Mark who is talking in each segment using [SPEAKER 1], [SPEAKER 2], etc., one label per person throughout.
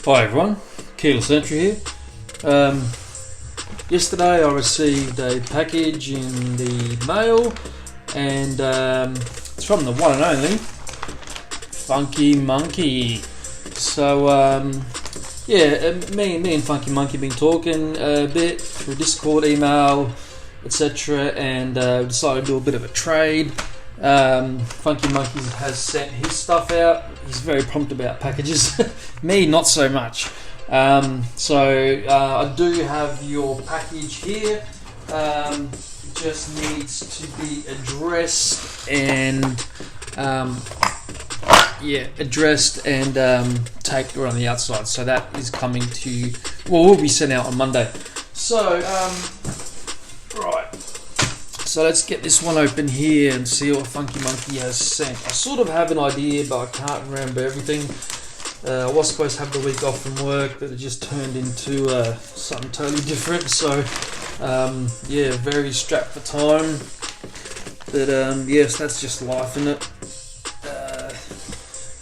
[SPEAKER 1] Hi everyone, Keyless Entry here. Yesterday I received a package in the mail, and it's from the one and only FunKey MonKey. So me and FunKey MonKey been talking a bit through Discord, email, etc., and decided to do a bit of a trade. FunKey MonKey has sent his stuff out. He's very prompt about packages. Me, not so much. I do have your package here. It just needs to be addressed and taped around the outside. So that is coming to you. Well, will be sent out on Monday. So right. So let's get this one open here and see what FunKey MonKey has sent. I sort of have an idea, but I can't remember everything. I was supposed to have the week off from work, but it just turned into something totally different. So very strapped for time. But yes, that's just life, isn't it?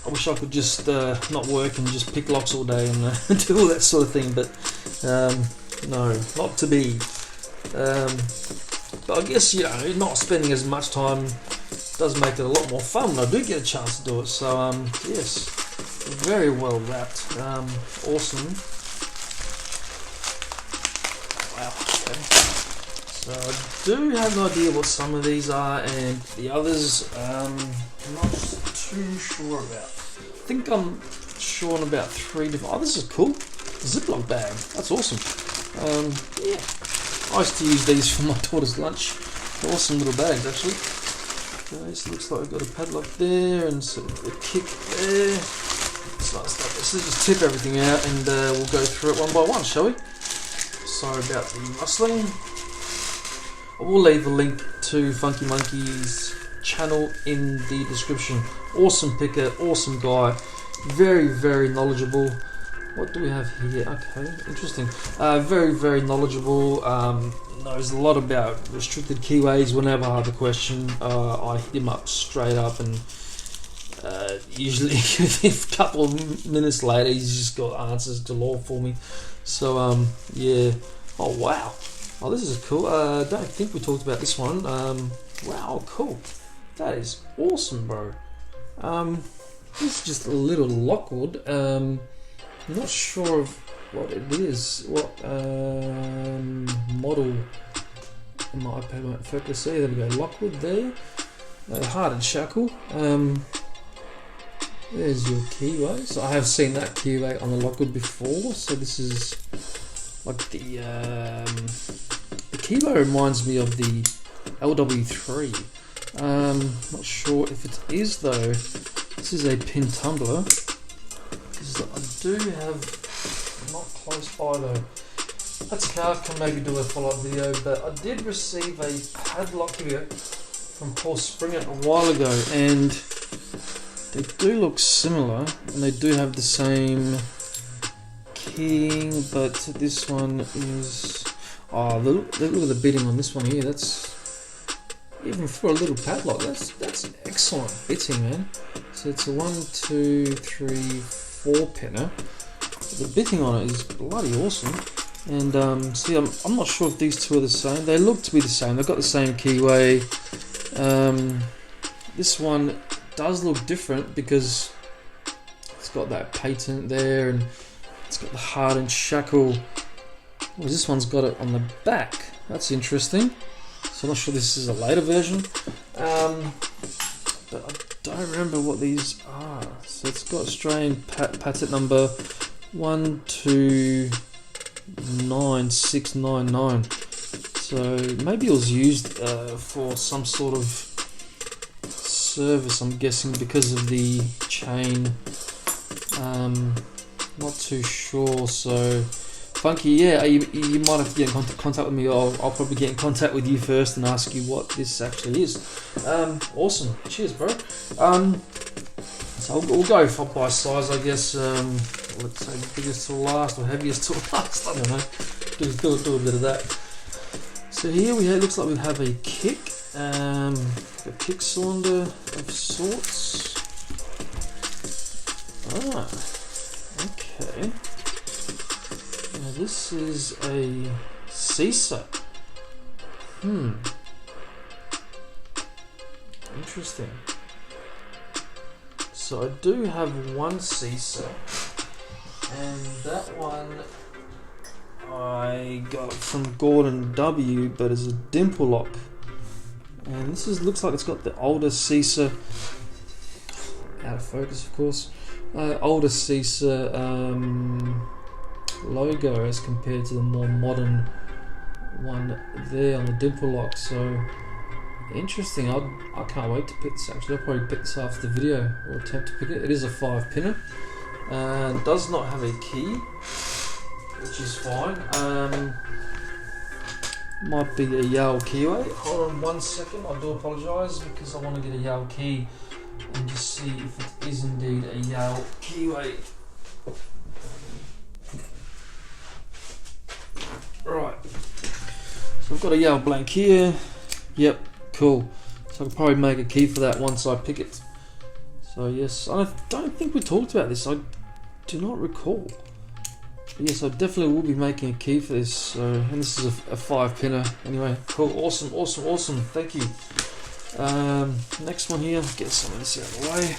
[SPEAKER 1] I wish I could just not work and just pick locks all day and do all that sort of thing, but no, not to be. But I guess, not spending as much time does make it a lot more fun when I do get a chance to do it. So, yes, very well wrapped. Awesome. Wow, okay. So I do have an idea what some of these are, and the others, I'm not too sure about. I think I'm sure on about 3 different. Oh, this is cool. Ziploc bag. That's awesome. Yeah. I used to use these for my daughter's lunch. They're awesome little bags, actually. This looks like we've got a padlock there and sort of a kick there. It's nice stuff. Let's just tip everything out and we'll go through it one by one, shall we? Sorry about the rustling. I will leave a link to FunKey MonKey's channel in the description. Awesome picker, awesome guy, very, very knowledgeable. What do we have here? Okay, interesting. Very, very knowledgeable. Knows a lot about restricted keyways. Whenever I have a question, I hit him up straight up, and usually a couple of minutes later, he's just got answers galore for me. So, yeah. Oh, wow. Oh, this is cool. I don't think we talked about this one. Wow, cool. That is awesome, bro. This is just a little lockwood. I'm not sure of what it is, what model. My iPad won't focus there. There we go, Lockwood there. Hard and shackle. There's your keyway. So I have seen that keyway on the Lockwood before. So this is like the keyway reminds me of the LW3. Not sure if it is though. This is a pin tumbler. I do have, not close by though. That's okay, I can maybe do a follow-up video, but I did receive a padlock here from Paul Springer a while ago, and they do look similar, and they do have the same keying, but this one is, look at the bitting on this one here. That's, even for a little padlock, that's an excellent bitting, man. So it's a 1, 2, 3, 4 pinner. The bitting on it is bloody awesome, and see, I'm not sure if these two are the same. They look to be the same. They've got the same keyway. This one does look different because it's got that patent there, and it's got the hardened shackle. Well, this one's got it on the back. That's interesting. So I'm not sure this is a later version. But I don't remember what these are. So it's got Australian patent number 129699. So maybe it was used for some sort of service, I'm guessing, because of the chain. Not too sure. So FunKey, yeah, you might have to get in contact with me. I'll probably get in contact with you first and ask you what this actually is. Awesome. Cheers, bro. So we'll go by size, I guess. Let's say biggest to last or heaviest to last. I don't know. Do a bit of that. So here looks like we have a kick. A kick cylinder of sorts. Okay. Now this is a CISA. Interesting. So I do have one CISA, and that one I got from Gordon W, but as a dimple lock. And this looks like it's got the older CISA, out of focus of course, older CISA logo as compared to the more modern one there on the dimple lock. So interesting. I can't wait to pick this. Actually, I'll probably pick this after the video, or attempt to pick it. It is a 5-pinner. Does not have a key, which is fine. Might be a Yale keyway. Hold on 1 second. I do apologise, because I want to get a Yale key and just see if it is indeed a Yale keyway. Right. So I've got a Yale blank here. Yep. Cool. So I'll probably make a key for that once I pick it. So yes, I don't think we talked about this. I do not recall. But yes, I definitely will be making a key for this. So, and this is a 5-pinner. Anyway, cool, awesome, awesome, awesome. Thank you. Next one here. Get some of this out of the way.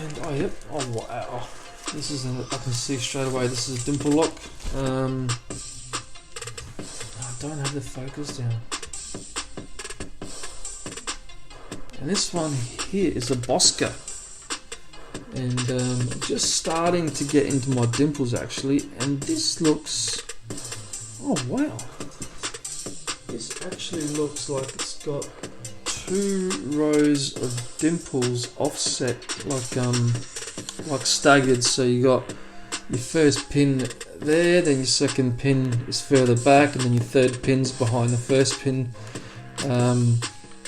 [SPEAKER 1] And oh yep. Oh wow. This is I can see straight away. This is a dimple lock. I don't have the focus down. And this one here is a Bosca, and I'm just starting to get into my dimples actually, and this looks, oh wow, this actually looks like it's got 2 rows of dimples offset, like staggered. So you got your first pin there, then your second pin is further back, and then your third pin's behind the first pin.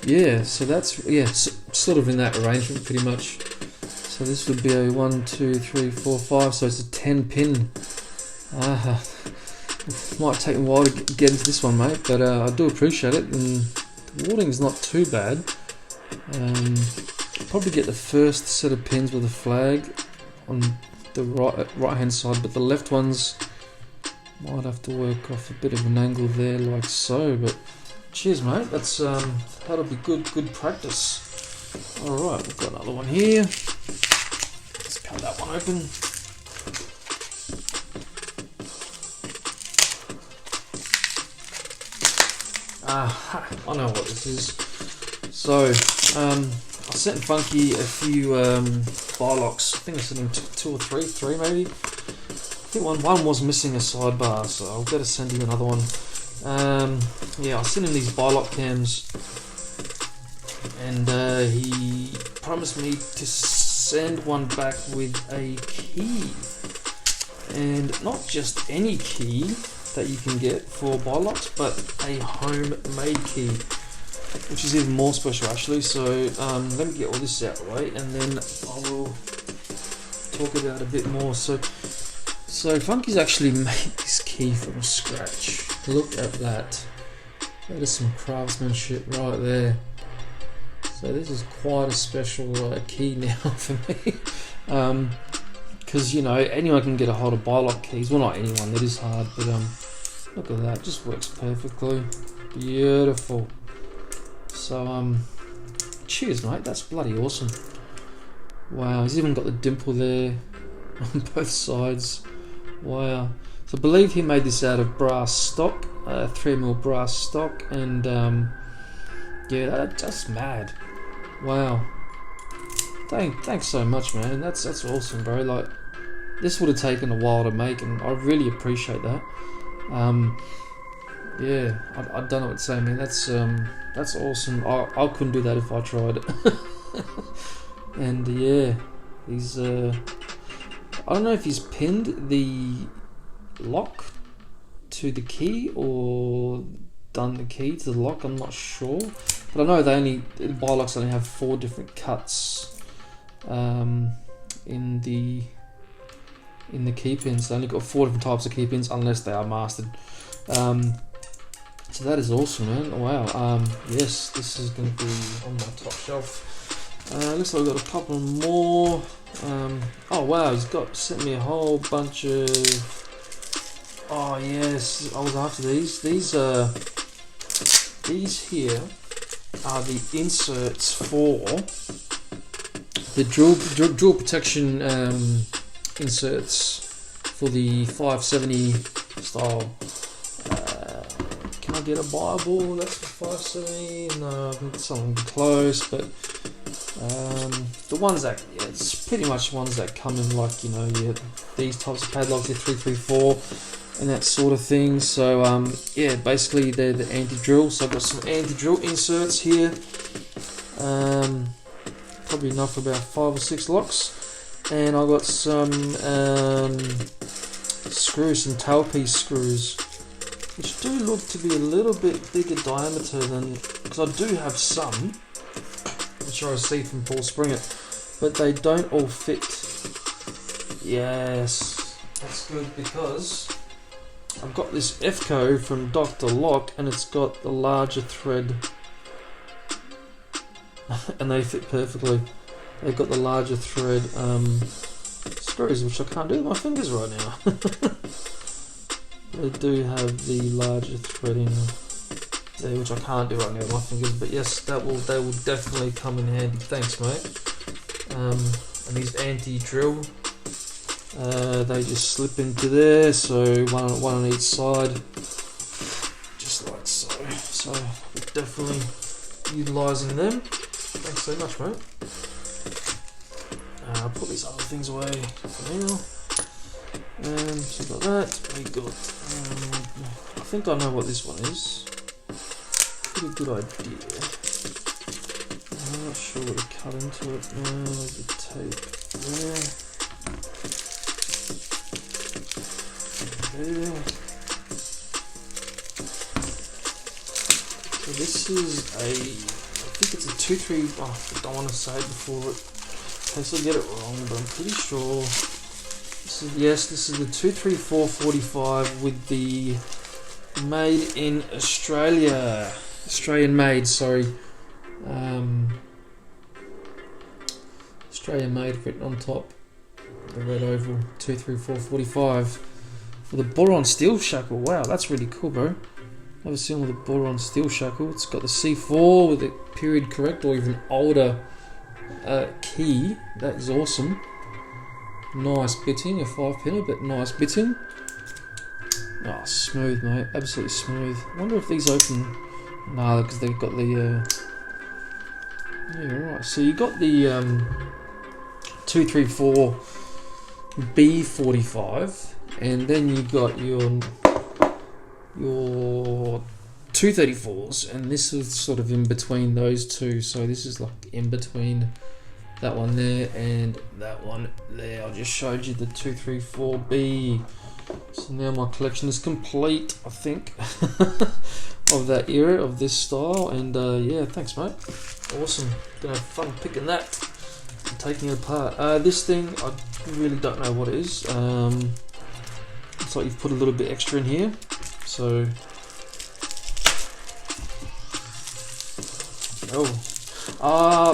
[SPEAKER 1] Yeah, so that's, sort of in that arrangement pretty much. So this would be a 1, 2, 3, 4, 5, so it's a 10-pin. Might take a while to get into this one, mate, but I do appreciate it, and the warding is not too bad. Probably get the first set of pins with a flag on the right hand side, but the left ones might have to work off a bit of an angle there, like so. But cheers, mate. That's that'll be good practice. All right, we've got another one here. Let's cut that one open. I know what this is. So, I sent FunKey a few bar locks. I think I sent him 2 or 3 maybe. I think one was missing a sidebar, so I'll better send him another one. Yeah, I sent him these bar lock cams, and he promised me to send one back with a key, and not just any key that you can get for bar locks, but a homemade key, which is even more special actually. So let me get all this out of the way, and then I will talk about it a bit more. So FunKey's actually made this key from scratch. Look at that. That is some craftsmanship right there. So this is quite a special key now for me. Because you know, anyone can get a hold of bar lock keys. Well, not anyone, that is hard, but look at that, just works perfectly. Beautiful. So cheers, mate, that's bloody awesome. Wow, he's even got the dimple there on both sides. Wow. So I believe he made this out of brass stock, 3mm brass stock, and yeah, that's just mad. Wow. Thanks so much, man. That's awesome, bro. Like, this would have taken a while to make, and I really appreciate that. Yeah, I don't know what to say, man. That's awesome. I couldn't do that if I tried. And yeah, he's I don't know if he's pinned the lock to the key or done the key to the lock. I'm not sure, but I know the bar locks only have 4 different cuts in the key pins. They only got 4 different types of key pins unless they are mastered. So that is awesome, man. Wow. Yes, this is going to be on my top shelf. Looks like we've got a couple more. Oh wow, he's sent me a whole bunch of. Oh yes, I was after these. These here are the inserts for the drill protection inserts for the 570 style. Can I get a Bible that's for 570? No, I think something close, but the ones that, yeah, it's pretty much ones that come in, like, you know, these types of padlocks, your 334 and that sort of thing. So yeah, basically they're the anti-drill. So I've got some anti-drill inserts here, probably enough for about 5 or 6 locks, and I've got some screws, some tailpiece screws, which do look to be a little bit bigger diameter than, because I do have some which I received from Paul Springer, but they don't all fit. Yes, that's good, because I've got this FCO from Dr. Lock, and it's got the larger thread, and they fit perfectly. They've got the larger thread screws, which I can't do with my fingers right now. They do have the larger threading there, which I can't do right now with my fingers, but yes, they will definitely come in handy. Thanks, mate. And these anti-drill, they just slip into there, so one on each side, just like so. So we're definitely utilising them. Thanks so much, mate. I'll put these other things away for now. So we've got that. We got. I think I know what this one is. Pretty good idea. I'm not sure what to cut into it now. The tape there. There. So this is I think it's a 2-3. Oh, I don't want to say it before it. In case I get it wrong, but I'm pretty sure. This is the 234-45 with the made in Australia. Australian made, sorry. Australian made written on top. The red oval 234-45 with a boron steel shackle. Wow, that's really cool, bro. Never seen with a boron steel shackle. It's got the C4 with a period correct or even older key. That is awesome. Nice bitting, a 5-pinner, but nice bitting. Oh, smooth, mate. Absolutely smooth. I wonder if these open. Nah, because they've got the. Yeah, right. So you got the 234 B45, and then you got your 234s, and this is sort of in between those two. So this is like in between that one there and that one there. I just showed you the 234B. So now my collection is complete, I think, of that era, of this style. And yeah, thanks, mate. Awesome. Gonna have fun picking that and taking it apart. This thing, I really don't know what it is. Looks like you've put a little bit extra in here. So,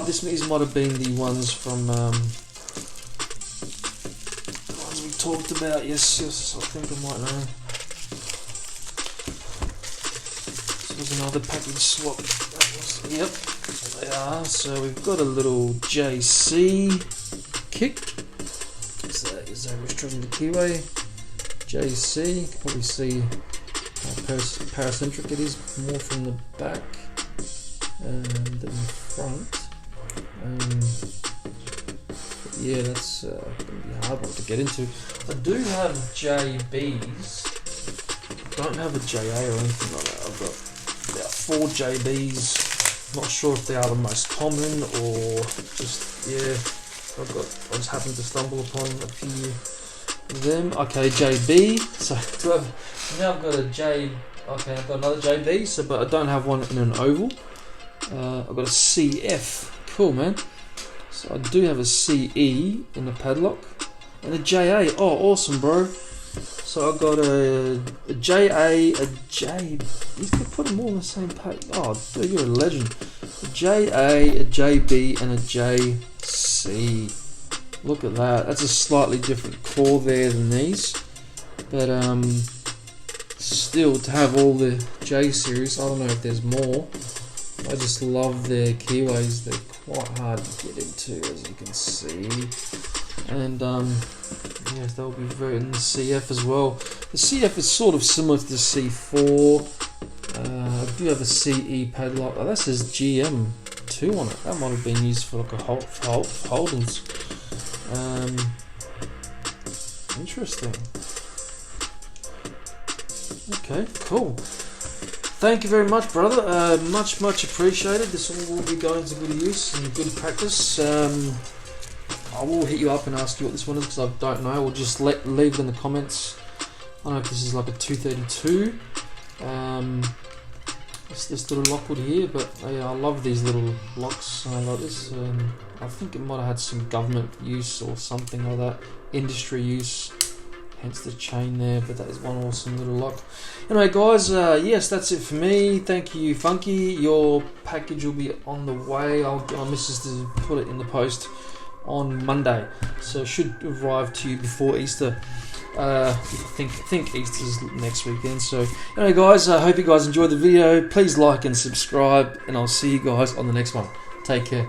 [SPEAKER 1] these might have been the ones from the ones we talked about. Yes, I think I might know. This was another package swap. Yep, there they are. So we've got a little JC kick. Is that restricted to keyway? JC. You can probably see how paracentric it is, more from the back than the front. Yeah, that's going to be a hard one to get into. I do have JBs. Don't have a JA or anything like that. I've got about 4 JBs. Not sure if they are the most common or just, yeah. I just happened to stumble upon a few of them. Okay, JB. So now I've got a J. Okay, I've got another JB. So, but I don't have one in an oval. I've got a CF. Cool, man. So I do have a CE in the padlock and a JA. Oh, awesome, bro. So I got a JA, a J. You can put them all on the same page. Oh, dude, you're a legend. A JA, a JB, and a JC. Look at that. That's a slightly different core there than these, but still, to have all the J series, I don't know if there's more. I just love their keyways. They're quite hard to get into, as you can see. And yes, they'll be very in the CF as well. The CF is sort of similar to the C4. I do have a CE padlock. Oh, that says GM2 on it. That might have been used for like a Holden's. Interesting. Okay, cool. Thank you very much, brother. Much appreciated. This all will be going to good use and good practice. I will hit you up and ask you what this one is because I don't know. We'll just leave it in the comments. I don't know if this is like a 232. It's this little lockwood here, but yeah, I love these little locks like this. I think it might have had some government use or something like that, industry use. Hence the chain there, but that is one awesome little lock. Anyway, guys, yes, that's it for me. Thank you, FunKey. Your package will be on the way. I'll get my missus to put it in the post on Monday, so it should arrive to you before Easter. I think Easter's next weekend. So anyway, guys, I hope you guys enjoyed the video. Please like and subscribe, and I'll see you guys on the next one. Take care.